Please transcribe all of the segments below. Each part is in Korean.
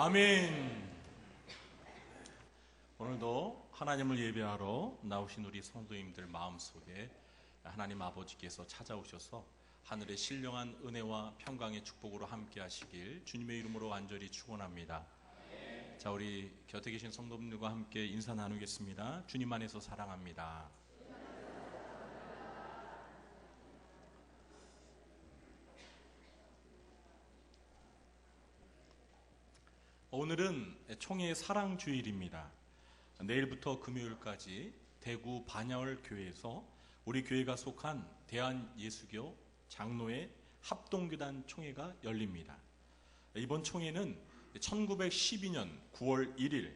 아멘. 오늘도 하나님을 예배하러 나오신 우리 성도님들 마음속에 하나님 아버지께서 찾아오셔서 하늘의 신령한 은혜와 평강의 축복으로 함께 하시길 주님의 이름으로 간절히 축원합니다. 자, 우리 곁에 계신 성도분들과 함께 인사 나누겠습니다. 주님 안에서 사랑합니다. 오늘은 총회 사랑주일입니다. 내일부터 금요일까지 대구 반야월 교회에서 우리 교회가 속한 대한예수교 장로회 합동교단 총회가 열립니다. 이번 총회는 1912년 9월 1일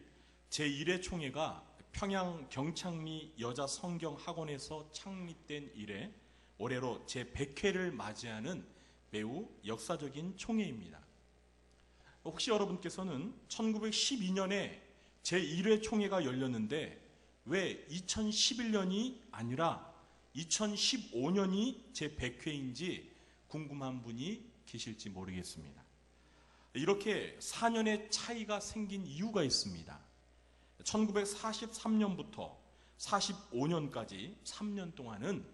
제1회 총회가 평양 경창리 여자성경학원에서 창립된 이래 올해로 제100회를 맞이하는 매우 역사적인 총회입니다. 혹시 여러분께서는 1912년에 제1회 총회가 열렸는데 왜 2011년이 아니라 2015년이 제100회인지 궁금한 분이 계실지 모르겠습니다. 이렇게 4년의 차이가 생긴 이유가 있습니다. 1943년부터 45년까지 3년 동안은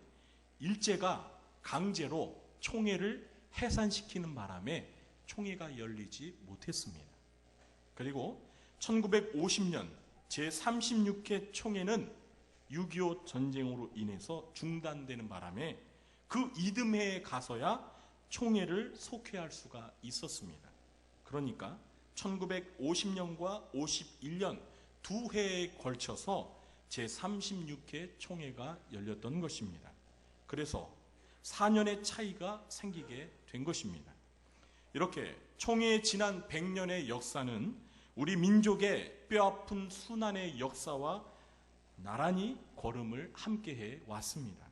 일제가 강제로 총회를 해산시키는 바람에 총회가 열리지 못했습니다. 그리고 1950년 제36회 총회는 6.25 전쟁으로 인해서 중단되는 바람에 그 이듬해에 가서야 총회를 속회할 수가 있었습니다. 그러니까 1950년과 51년 두 해에 걸쳐서 제36회 총회가 열렸던 것입니다. 그래서 4년의 차이가 생기게 된 것입니다. 이렇게 총회의 지난 100년의 역사는 우리 민족의 뼈아픈 순환의 역사와 나란히 걸음을 함께해 왔습니다.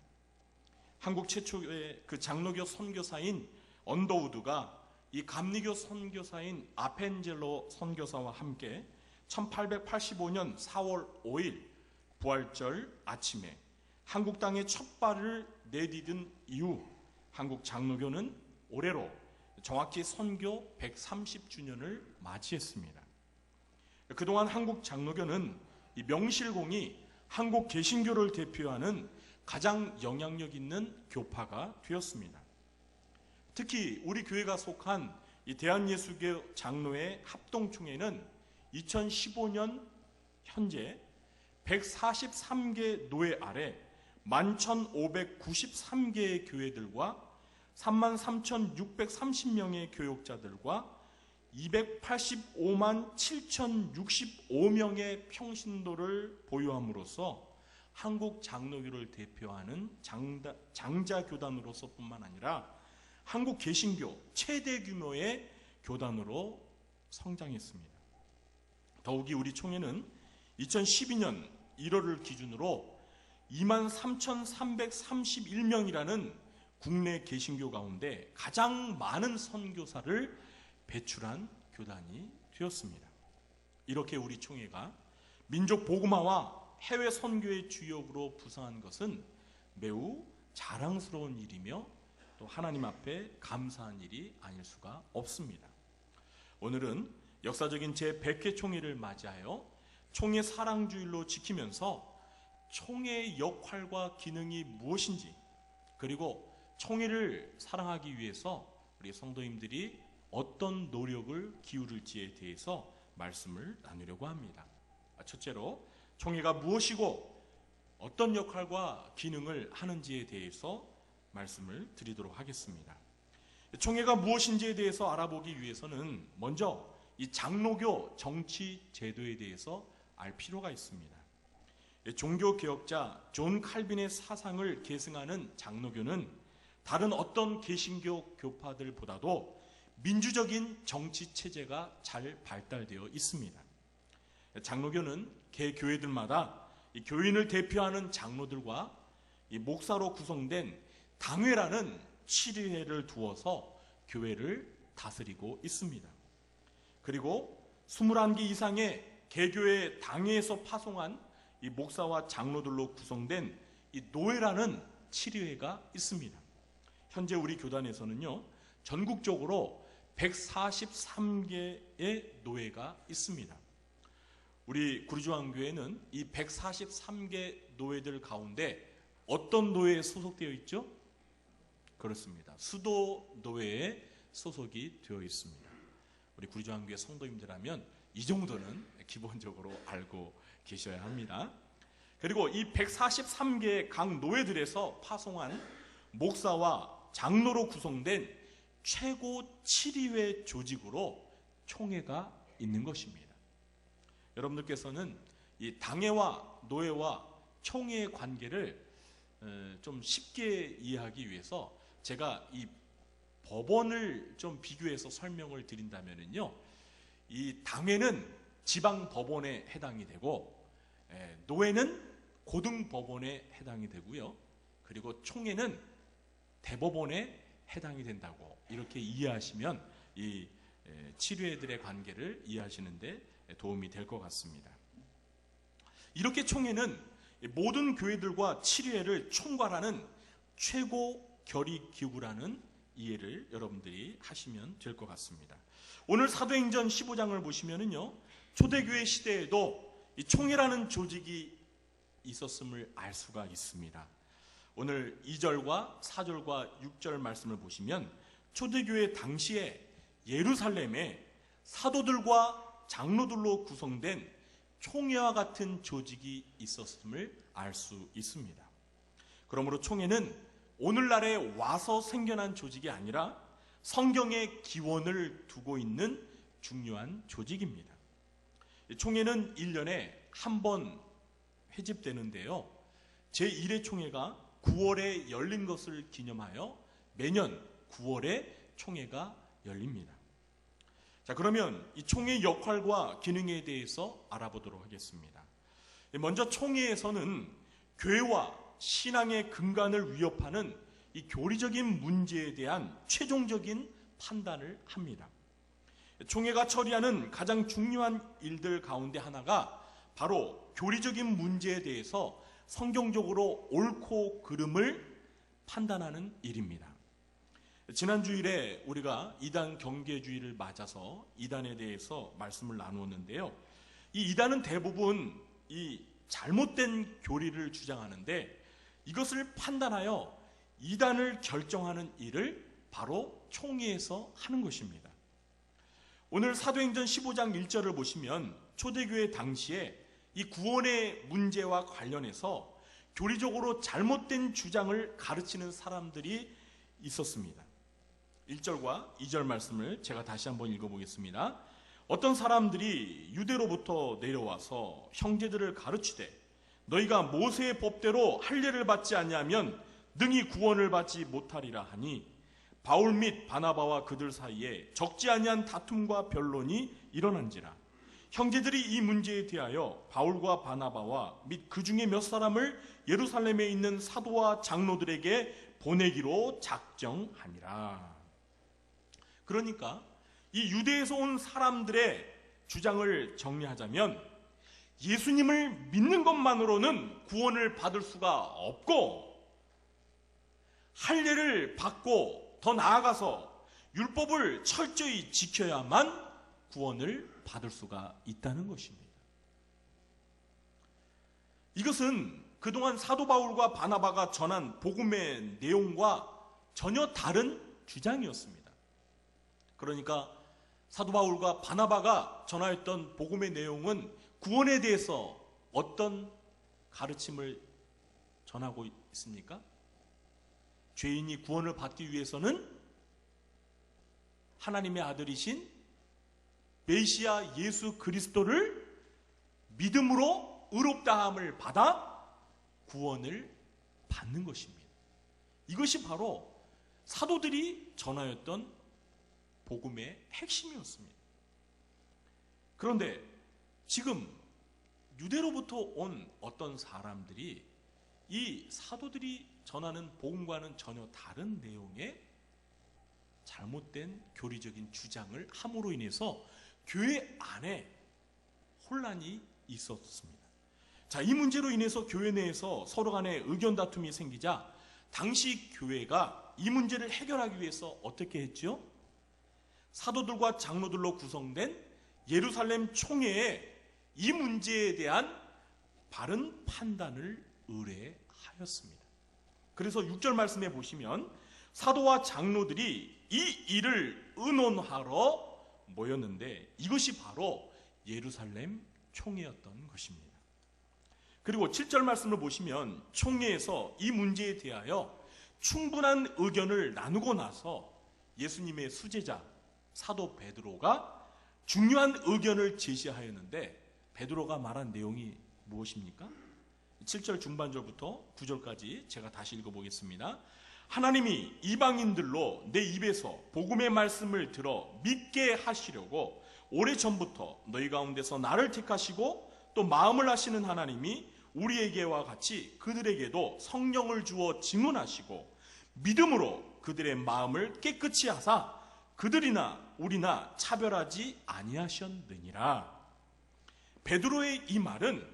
한국 최초의 그 장로교 선교사인 언더우드가 이 감리교 선교사인 아펜젤로 선교사와 함께 1885년 4월 5일 부활절 아침에 한국 땅에 첫 발을 내디딘 이후 한국 장로교는 올해로 정확히 선교 130주년을 맞이했습니다. 그동안 한국 장로교는 이 명실공히 한국 개신교를 대표하는 가장 영향력 있는 교파가 되었습니다. 특히 우리 교회가 속한 이 대한예수교 장로회 합동총회는 2015년 현재 143개 노회 아래 11,593개의 교회들과 33,630명의 교역자들과 285만 7,065명의 평신도를 보유함으로써 한국 장로교를 대표하는 장자교단으로서 뿐만 아니라 한국 개신교 최대 규모의 교단으로 성장했습니다. 더욱이 우리 총회는 2012년 1월을 기준으로 23,331명이라는 국내 개신교 가운데 가장 많은 선교사를 배출한 교단이 되었습니다. 이렇게 우리 총회가 민족 복음화와 해외 선교의 주역으로 부상한 것은 매우 자랑스러운 일이며 또 하나님 앞에 감사한 일이 아닐 수가 없습니다. 오늘은 역사적인 제100회 총회를 맞이하여 총회 사랑주일로 지키면서 총회의 역할과 기능이 무엇인지, 그리고 총회를 사랑하기 위해서 우리 성도님들이 어떤 노력을 기울일지에 대해서 말씀을 나누려고 합니다. 첫째로 총회가 무엇이고 어떤 역할과 기능을 하는지에 대해서 말씀을 드리도록 하겠습니다. 총회가 무엇인지에 대해서 알아보기 위해서는 먼저 이 장로교 정치 제도에 대해서 알 필요가 있습니다. 종교개혁자 존 칼빈의 사상을 계승하는 장로교는 다른 어떤 개신교 교파들보다도 민주적인 정치 체제가 잘 발달되어 있습니다. 장로교는 개 교회들마다 이 교인을 대표하는 장로들과 이 목사로 구성된 당회라는 치리회를 두어서 교회를 다스리고 있습니다. 그리고 21개 이상의 개교회 당회에서 파송한 이 목사와 장로들로 구성된 이 노회라는 치리회가 있습니다. 현재 우리 교단에서는요, 전국적으로 143개의 노회가 있습니다. 우리 구리주안교회는 이 143개 노회들 가운데 어떤 노회에 소속되어 있죠? 그렇습니다. 수도 노회에 소속이 되어 있습니다. 우리 구리주안교회 성도님들하면 이 정도는 기본적으로 알고 계셔야 합니다. 그리고 이 143개의 각 노회들에서 파송한 목사와 장로로 구성된 최고 7위회 조직으로 총회가 있는 것입니다. 여러분들께서는 이 당회와 노회와 총회의 관계를 좀 쉽게 이해하기 위해서 제가 이 법원을 좀 비교해서 설명을 드린다면요, 이 당회는 지방 법원에 해당이 되고 노회는 고등 법원에 해당이 되고요, 그리고 총회는 대법원에 해당이 된다고 이렇게 이해하시면 이 7회들의 관계를 이해하시는데 도움이 될 것 같습니다. 이렇게 총회는 모든 교회들과 7회를 총괄하는 최고 결의기구라는 이해를 여러분들이 하시면 될 것 같습니다. 오늘 사도행전 15장을 보시면은요, 초대교회 시대에도 이 총회라는 조직이 있었음을 알 수가 있습니다. 오늘 2절과 4절과 6절 말씀을 보시면 초대교회 당시에 예루살렘에 사도들과 장로들로 구성된 총회와 같은 조직이 있었음을 알 수 있습니다. 그러므로 총회는 오늘날에 와서 생겨난 조직이 아니라 성경의 기원을 두고 있는 중요한 조직입니다. 총회는 1년에 한 번 회집되는데요, 제1회 총회가 9월에 열린 것을 기념하여 매년 9월에 총회가 열립니다. 자, 그러면 이 총회의 역할과 기능에 대해서 알아보도록 하겠습니다. 먼저 총회에서는 교회와 신앙의 근간을 위협하는 이 교리적인 문제에 대한 최종적인 판단을 합니다. 총회가 처리하는 가장 중요한 일들 가운데 하나가 바로 교리적인 문제에 대해서 성경적으로 옳고 그름을 판단하는 일입니다. 지난 주일에 우리가 이단 경계주의를 맞아서 이단에 대해서 말씀을 나누었는데요, 이 이단은 대부분 이 잘못된 교리를 주장하는데 이것을 판단하여 이단을 결정하는 일을 바로 총회에서 하는 것입니다. 오늘 사도행전 15장 1절을 보시면 초대교회 당시에 이 구원의 문제와 관련해서 교리적으로 잘못된 주장을 가르치는 사람들이 있었습니다. 1절과 2절 말씀을 제가 다시 한번 읽어보겠습니다. 어떤 사람들이 유대로부터 내려와서 형제들을 가르치되 너희가 모세의 법대로 할례를 받지 아니하면 능히 구원을 받지 못하리라 하니 바울 및 바나바와 그들 사이에 적지 아니한 다툼과 변론이 일어난지라. 형제들이 이 문제에 대하여 바울과 바나바와 및 그 중에 몇 사람을 예루살렘에 있는 사도와 장로들에게 보내기로 작정하니라. 그러니까 이 유대에서 온 사람들의 주장을 정리하자면 예수님을 믿는 것만으로는 구원을 받을 수가 없고 할례를 받고 더 나아가서 율법을 철저히 지켜야만 구원을 받을 수가 있다는 것입니다. 이것은 그동안 사도 바울과 바나바가 전한 복음의 내용과 전혀 다른 주장이었습니다. 그러니까 사도 바울과 바나바가 전하였던 복음의 내용은 구원에 대해서 어떤 가르침을 전하고 있습니까? 죄인이 구원을 받기 위해서는 하나님의 아들이신 메시아 예수 그리스도를 믿음으로 의롭다함을 받아 구원을 받는 것입니다. 이것이 바로 사도들이 전하였던 복음의 핵심이었습니다. 그런데 지금 유대로부터 온 어떤 사람들이 이 사도들이 전하는 복음과는 전혀 다른 내용의 잘못된 교리적인 주장을 함으로 인해서 교회 안에 혼란이 있었습니다. 자, 이 문제로 인해서 교회 내에서 서로 간에 의견 다툼이 생기자 당시 교회가 이 문제를 해결하기 위해서 어떻게 했죠? 사도들과 장로들로 구성된 예루살렘 총회에 이 문제에 대한 바른 판단을 의뢰하였습니다. 그래서 6절 말씀에 보시면 사도와 장로들이 이 일을 의논하러 모였는데 이것이 바로 예루살렘 총회였던 것입니다. 그리고 7절 말씀을 보시면 총회에서 이 문제에 대하여 충분한 의견을 나누고 나서 예수님의 수제자 사도 베드로가 중요한 의견을 제시하였는데 베드로가 말한 내용이 무엇입니까? 7절 중반절부터 9절까지 제가 다시 읽어보겠습니다. 하나님이 이방인들로 내 입에서 복음의 말씀을 들어 믿게 하시려고 오래전부터 너희 가운데서 나를 택하시고 또 마음을 하시는 하나님이 우리에게와 같이 그들에게도 성령을 주어 증언하시고 믿음으로 그들의 마음을 깨끗이 하사 그들이나 우리나 차별하지 아니하셨느니라. 베드로의 이 말은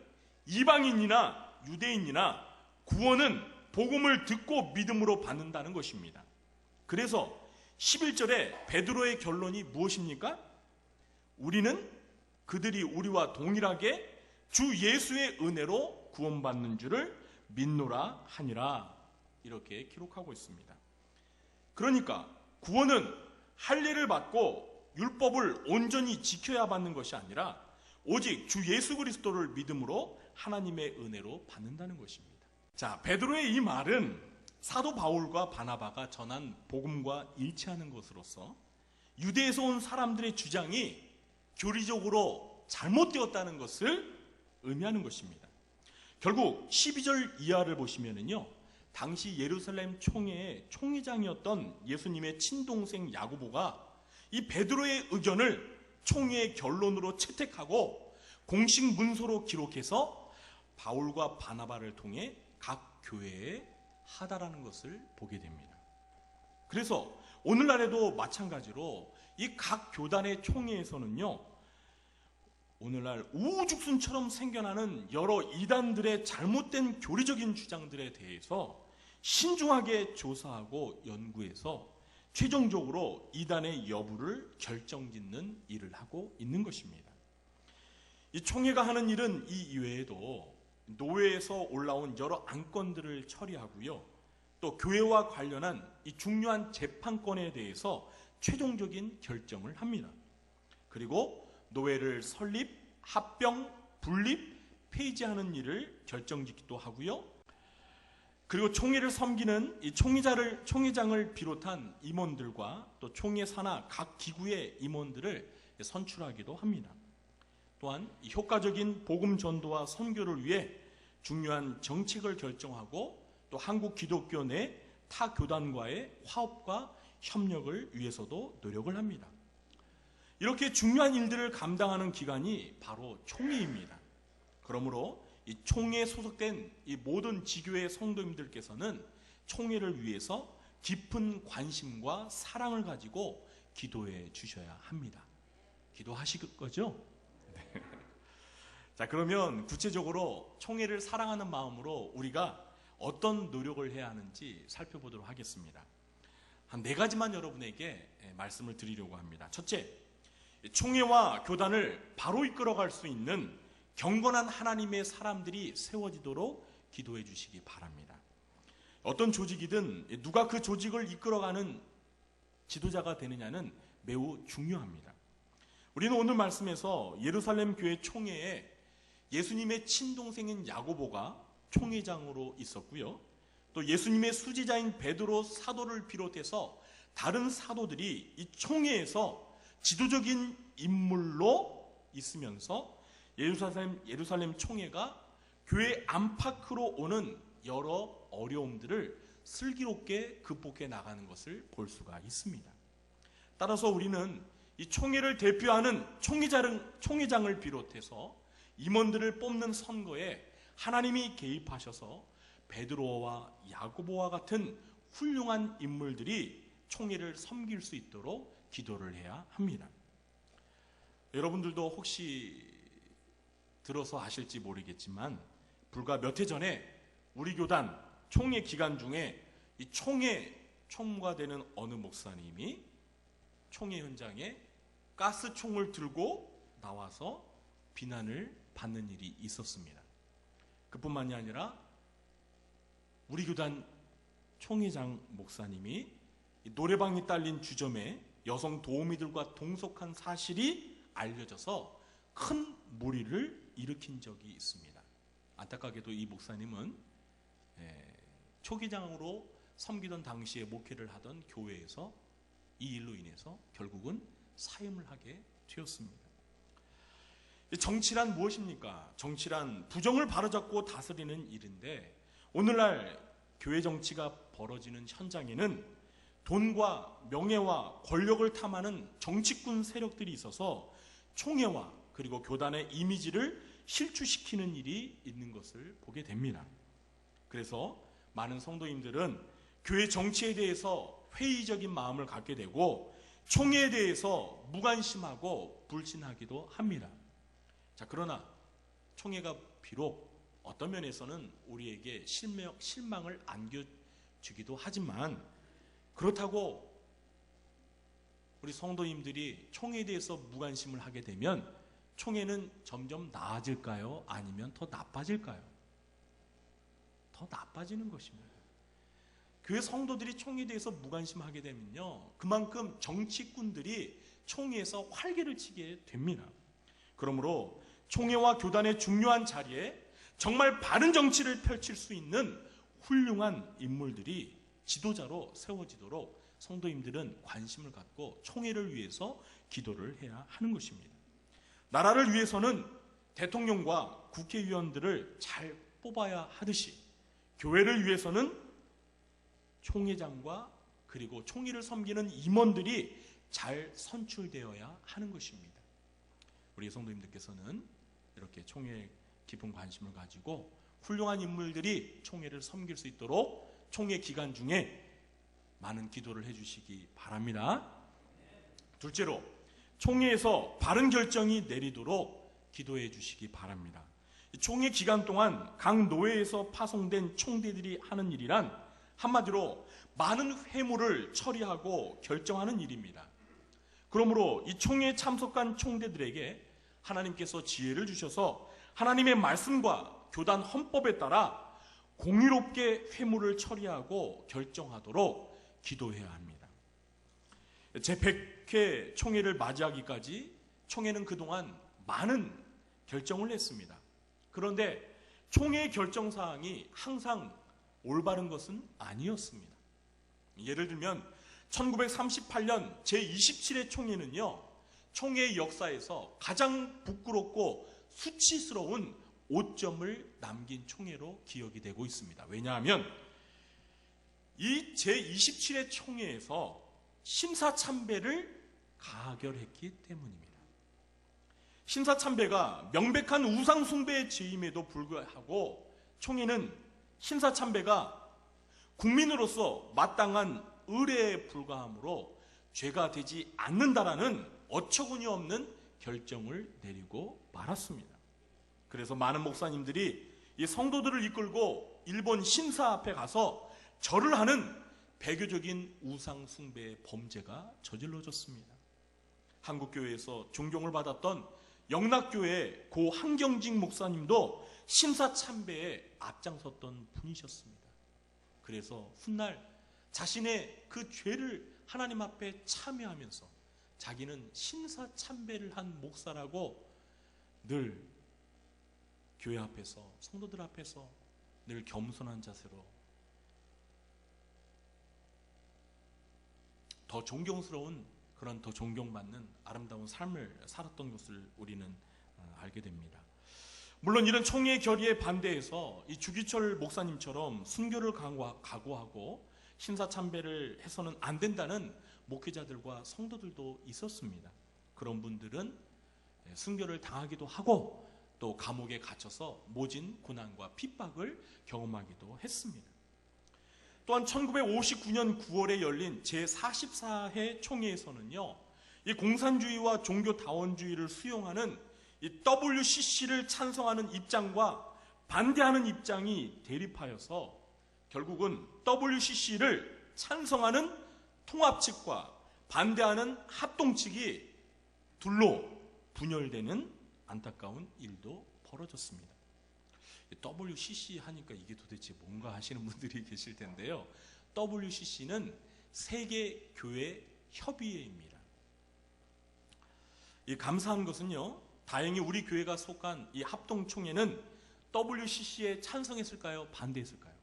이방인이나 유대인이나 구원은 복음을 듣고 믿음으로 받는다는 것입니다. 그래서 11절에 베드로의 결론이 무엇입니까? 우리는 그들이 우리와 동일하게 주 예수의 은혜로 구원받는 줄을 믿노라 하니라. 이렇게 기록하고 있습니다. 그러니까 구원은 할례를 받고 율법을 온전히 지켜야 받는 것이 아니라 오직 주 예수 그리스도를 믿음으로 하나님의 은혜로 받는다는 것입니다. 자, 베드로의 이 말은 사도 바울과 바나바가 전한 복음과 일치하는 것으로서 유대에서 온 사람들의 주장이 교리적으로 잘못되었다는 것을 의미하는 것입니다. 결국 12절 이하를 보시면은요, 당시 예루살렘 총회의 총회장이었던 예수님의 친동생 야고보가 이 베드로의 의견을 총회의 결론으로 채택하고 공식 문서로 기록해서 바울과 바나바를 통해 각 교회에 하다라는 것을 보게 됩니다. 그래서 오늘날에도 마찬가지로 이 각 교단의 총회에서는요, 오늘날 우후죽순처럼 생겨나는 여러 이단들의 잘못된 교리적인 주장들에 대해서 신중하게 조사하고 연구해서 최종적으로 이단의 여부를 결정짓는 일을 하고 있는 것입니다. 이 총회가 하는 일은 이 이외에도 노회에서 올라온 여러 안건들을 처리하고요, 또 교회와 관련한 이 중요한 재판권에 대해서 최종적인 결정을 합니다. 그리고 노회를 설립, 합병, 분립, 폐지하는 일을 결정짓기도 하고요. 그리고 총회를 섬기는 이 총회장을 비롯한 임원들과 또 총회 산하 각 기구의 임원들을 선출하기도 합니다. 또한 효과적인 복음 전도와 선교를 위해 중요한 정책을 결정하고 또 한국 기독교 내 타 교단과의 화합과 협력을 위해서도 노력을 합니다. 이렇게 중요한 일들을 감당하는 기관이 바로 총회입니다. 그러므로 이 총회에 소속된 이 모든 지교의 성도님들께서는 총회를 위해서 깊은 관심과 사랑을 가지고 기도해 주셔야 합니다. 기도하실 거죠? 네. 자, 그러면 구체적으로 총회를 사랑하는 마음으로 우리가 어떤 노력을 해야 하는지 살펴보도록 하겠습니다. 한 4가지만 여러분에게 말씀을 드리려고 합니다. 첫째, 총회와 교단을 바로 이끌어갈 수 있는 경건한 하나님의 사람들이 세워지도록 기도해 주시기 바랍니다. 어떤 조직이든 누가 그 조직을 이끌어가는 지도자가 되느냐는 매우 중요합니다. 우리는 오늘 말씀에서 예루살렘 교회 총회에 예수님의 친동생인 야고보가 총회장으로 있었고요, 또 예수님의 수제자인 베드로 사도를 비롯해서 다른 사도들이 이 총회에서 지도적인 인물로 있으면서 예루살렘 총회가 교회 안팎으로 오는 여러 어려움들을 슬기롭게 극복해 나가는 것을 볼 수가 있습니다. 따라서 우리는 이 총회를 대표하는 총회장을 비롯해서 임원들을 뽑는 선거에 하나님이 개입하셔서 베드로와 야고보와 같은 훌륭한 인물들이 총회를 섬길 수 있도록 기도를 해야 합니다. 여러분들도 혹시 들어서 아실지 모르겠지만 불과 몇 해 전에 우리 교단 총회 기간 중에 이 총회 총무가 되는 어느 목사님이 총회 현장에 가스총을 들고 나와서 비난을 받는 일이 있었습니다. 그뿐만이 아니라 우리 교단 총회장 목사님이 노래방이 딸린 주점에 여성 도우미들과 동석한 사실이 알려져서 큰 무리를 일으킨 적이 있습니다. 안타깝게도 이 목사님은 초기장으로 섬기던 당시에 목회를 하던 교회에서 이 일로 인해서 결국은 사임을 하게 되었습니다. 정치란 무엇입니까? 정치란 부정을 바로잡고 다스리는 일인데, 오늘날 교회 정치가 벌어지는 현장에는 돈과 명예와 권력을 탐하는 정치꾼 세력들이 있어서 총회와 그리고 교단의 이미지를 실추시키는 일이 있는 것을 보게 됩니다. 그래서 많은 성도님들은 교회 정치에 대해서 회의적인 마음을 갖게 되고 총회에 대해서 무관심하고 불신하기도 합니다. 자, 그러나 총회가 비록 어떤 면에서는 우리에게 실망을 안겨주기도 하지만, 그렇다고 우리 성도님들이 총회에 대해서 무관심을 하게 되면 총회는 점점 나아질까요? 아니면 더 나빠질까요? 더 나빠지는 것입니다. 교회 성도들이 총회에 대해서 무관심하게 되면요, 그만큼 정치꾼들이 총회에서 활개를 치게 됩니다. 그러므로 총회와 교단의 중요한 자리에 정말 바른 정치를 펼칠 수 있는 훌륭한 인물들이 지도자로 세워지도록 성도님들은 관심을 갖고 총회를 위해서 기도를 해야 하는 것입니다. 나라를 위해서는 대통령과 국회의원들을 잘 뽑아야 하듯이 교회를 위해서는 총회장과 그리고 총회를 섬기는 임원들이 잘 선출되어야 하는 것입니다. 우리 성도님들께서는 이렇게 총회에 깊은 관심을 가지고 훌륭한 인물들이 총회를 섬길 수 있도록 총회 기간 중에 많은 기도를 해주시기 바랍니다. 둘째로, 총회에서 바른 결정이 내리도록 기도해 주시기 바랍니다. 총회 기간 동안 각 노회에서 파송된 총대들이 하는 일이란 한마디로 많은 회무를 처리하고 결정하는 일입니다. 그러므로 이 총회에 참석한 총대들에게 하나님께서 지혜를 주셔서 하나님의 말씀과 교단 헌법에 따라 공의롭게 회무를 처리하고 결정하도록 기도해야 합니다. 제100회 총회를 맞이하기까지 총회는 그동안 많은 결정을 했습니다. 그런데 총회의 결정사항이 항상 올바른 것은 아니었습니다. 예를 들면 1938년 제27회 총회는요, 총회의 역사에서 가장 부끄럽고 수치스러운 5점을 남긴 총회로 기억이 되고 있습니다. 왜냐하면 이 제27회 총회에서 심사참배를 가결했기 때문입니다. 심사참배가 명백한 우상숭배의 죄임에도 불구하고 총회는 심사참배가 국민으로서 마땅한 의례에 불과하므로 죄가 되지 않는다라는 어처구니 없는 결정을 내리고 말았습니다. 그래서 많은 목사님들이 이 성도들을 이끌고 일본 신사 앞에 가서 절을 하는 배교적인 우상숭배의 범죄가 저질러졌습니다. 한국교회에서 존경을 받았던 영락교회 고 한경직 목사님도 심사참배에 앞장섰던 분이셨습니다. 그래서 훗날 자신의 그 죄를 하나님 앞에 참여하면서 자기는 심사참배를 한 목사라고 늘 교회 앞에서, 성도들 앞에서 늘 겸손한 자세로 더 존경스러운, 그런 더 존경받는 아름다운 삶을 살았던 것을 우리는 알게 됩니다. 물론 이런 총회의 결의에 반대해서 이 주기철 목사님처럼 순교를 각오하고 심사참배를 해서는 안 된다는 목회자들과 성도들도 있었습니다. 그런 분들은 순교를 당하기도 하고 또 감옥에 갇혀서 모진 고난과 핍박을 경험하기도 했습니다. 또한 1959년 9월에 열린 제44회 총회에서는요, 이 공산주의와 종교다원주의를 수용하는 이 WCC를 찬성하는 입장과 반대하는 입장이 대립하여서 결국은 WCC를 찬성하는 통합 측과 반대하는 합동 측이 둘로 분열되는 안타까운 일도 벌어졌습니다. WCC 하니까 이게 도대체 뭔가 하시는 분들이 계실 텐데요. WCC는 세계교회 협의회입니다. 이 감사한 것은요, 다행히 우리 교회가 속한 이 합동총회는 WCC에 찬성했을까요? 반대했을까요?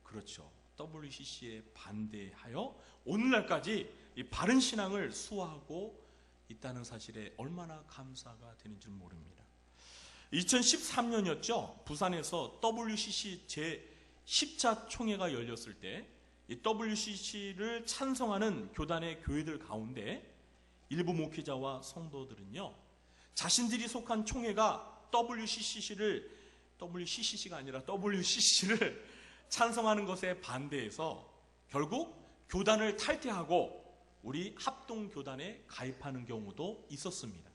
그렇죠. WCC에 반대하여 오늘날까지 이 바른 신앙을 수호하고 있다는 사실에 얼마나 감사가 되는지 모릅니다. 2013년이었죠. 부산에서 WCC 제10차 총회가 열렸을 때 이 WCC를 찬성하는 교단의 교회들 가운데 일부 목회자와 성도들은요, 자신들이 속한 총회가 WCC가 아니라 WCC를 찬성하는 것에 반대해서 결국 교단을 탈퇴하고 우리 합동교단에 가입하는 경우도 있었습니다.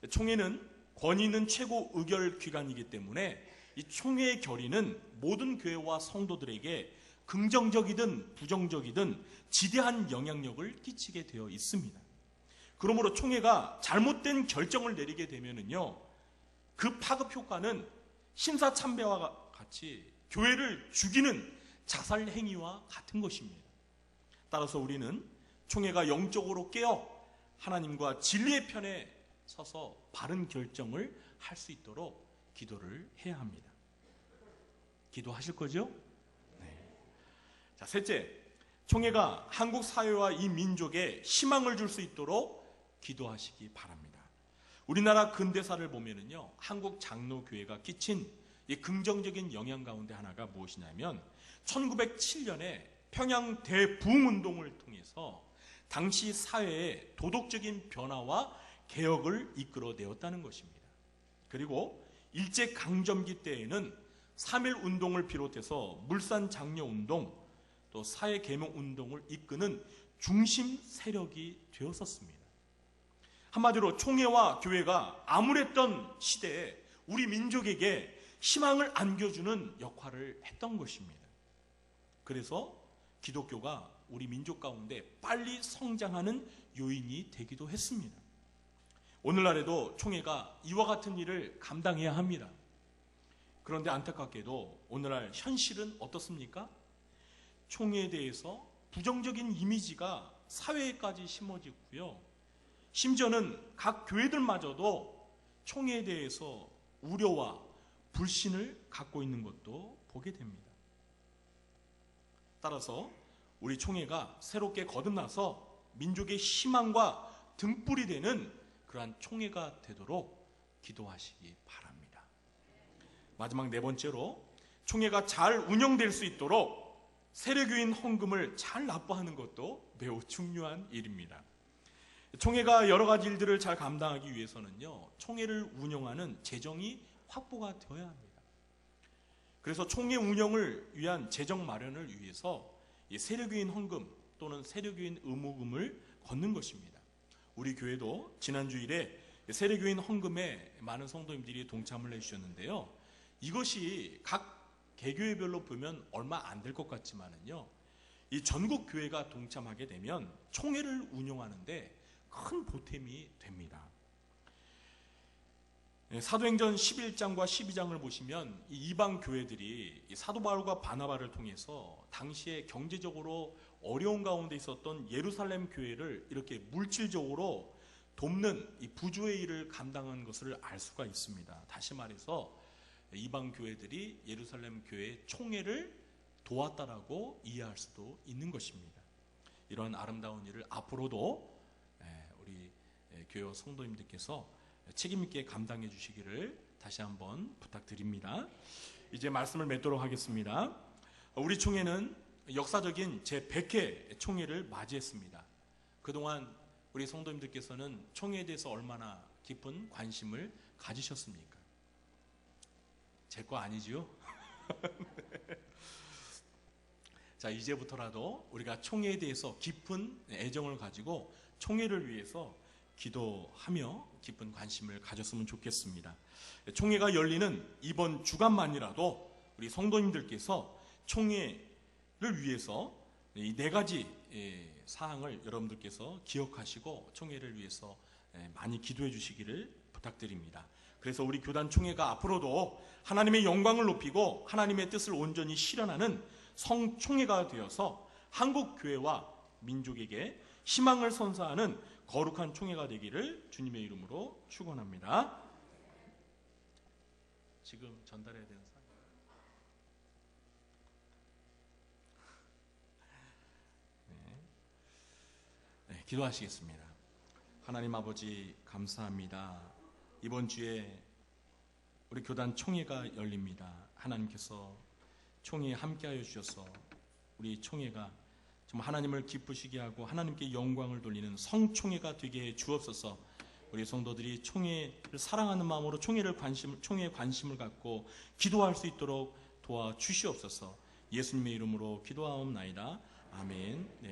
총회는 권위 있는 최고 의결 기관이기 때문에 이 총회의 결의는 모든 교회와 성도들에게 긍정적이든 부정적이든 지대한 영향력을 끼치게 되어 있습니다. 그러므로 총회가 잘못된 결정을 내리게 되면은요, 그 파급 효과는 심사참배와 같이 교회를 죽이는 자살 행위와 같은 것입니다. 따라서 우리는 총회가 영적으로 깨어 하나님과 진리의 편에 서서 바른 결정을 할 수 있도록 기도를 해야 합니다. 기도하실 거죠? 네. 자, 셋째, 총회가 한국 사회와 이 민족에 희망을 줄 수 있도록 기도하시기 바랍니다. 우리나라 근대사를 보면은요, 한국 장로교회가 끼친 이 긍정적인 영향 가운데 하나가 무엇이냐면 1907년에 평양 대부흥운동을 통해서 당시 사회의 도덕적인 변화와 개혁을 이끌어내었다는 것입니다. 그리고 일제강점기 때에는 3.1운동을 비롯해서 물산장려운동, 또 사회개명운동을 이끄는 중심 세력이 되었었습니다. 한마디로 총회와 교회가 암울했던 시대에 우리 민족에게 희망을 안겨주는 역할을 했던 것입니다. 그래서 기독교가 우리 민족 가운데 빨리 성장하는 요인이 되기도 했습니다. 오늘날에도 총회가 이와 같은 일을 감당해야 합니다. 그런데 안타깝게도 오늘날 현실은 어떻습니까? 총회에 대해서 부정적인 이미지가 사회에까지 심어지고요. 심지어는 각 교회들마저도 총회에 대해서 우려와 불신을 갖고 있는 것도 보게 됩니다. 따라서 우리 총회가 새롭게 거듭나서 민족의 희망과 등불이 되는 그러한 총회가 되도록 기도하시기 바랍니다. 마지막 네 번째로, 총회가 잘 운영될 수 있도록 세례교인 헌금을 잘 납부하는 것도 매우 중요한 일입니다. 총회가 여러 가지 일들을 잘 감당하기 위해서는요, 총회를 운영하는 재정이 확보가 되어야 합니다. 그래서 총회 운영을 위한 재정 마련을 위해서 이 세례교인 헌금 또는 세례교인 의무금을 걷는 것입니다. 우리 교회도 지난 주일에 세례교인 헌금에 많은 성도님들이 동참을 해주셨는데요. 이것이 각 개교회별로 보면 얼마 안 될 것 같지만은요, 이 전국 교회가 동참하게 되면 총회를 운영하는데 큰 보탬이 됩니다. 사도행전 11장과 12장을 보시면 이 이방 교회들이 사도 바울과 바나바를 통해서 당시에 경제적으로 어려운 가운데 있었던 예루살렘 교회를 이렇게 물질적으로 돕는 이 부조의 일을 감당한 것을 알 수가 있습니다. 다시 말해서 이방 교회들이 예루살렘 교회의 총회를 도왔다라고 이해할 수도 있는 것입니다. 이런 아름다운 일을 앞으로도 우리 교회 성도님들께서 책임 있게 감당해 주시기를 다시 한번 부탁드립니다. 이제 말씀을 맺도록 하겠습니다. 우리 총회는 역사적인 제100회 총회를 맞이했습니다. 그동안 우리 성도님들께서는 총회에 대해서 얼마나 깊은 관심을 가지셨습니까? 제 거 아니죠? 자, 이제부터라도 우리가 총회에 대해서 깊은 애정을 가지고 총회를 위해서 기도하며 깊은 관심을 가졌으면 좋겠습니다. 총회가 열리는 이번 주간만이라도 우리 성도님들께서 총회를 위해서 이 네 가지 사항을 여러분들께서 기억하시고 총회를 위해서 많이 기도해 주시기를 부탁드립니다. 그래서 우리 교단 총회가 앞으로도 하나님의 영광을 높이고 하나님의 뜻을 온전히 실현하는 성총회가 되어서 한국 교회와 민족에게 희망을 선사하는 거룩한 총회가 되기를 주님의 이름으로 축원합니다. 지금 전달해야 되는 사항. 네, 기도하시겠습니다. 하나님 아버지 감사합니다. 이번 주에 우리 교단 총회가 열립니다. 하나님께서 총회에 함께하여 주셔서 우리 총회가 정말 하나님을 기쁘시게 하고 하나님께 영광을 돌리는 성총회가 되게 해 주옵소서. 우리 성도들이 총회를 사랑하는 마음으로 총회에 관심을 갖고 기도할 수 있도록 도와주시옵소서. 예수님의 이름으로 기도하옵나이다. 아멘. 네.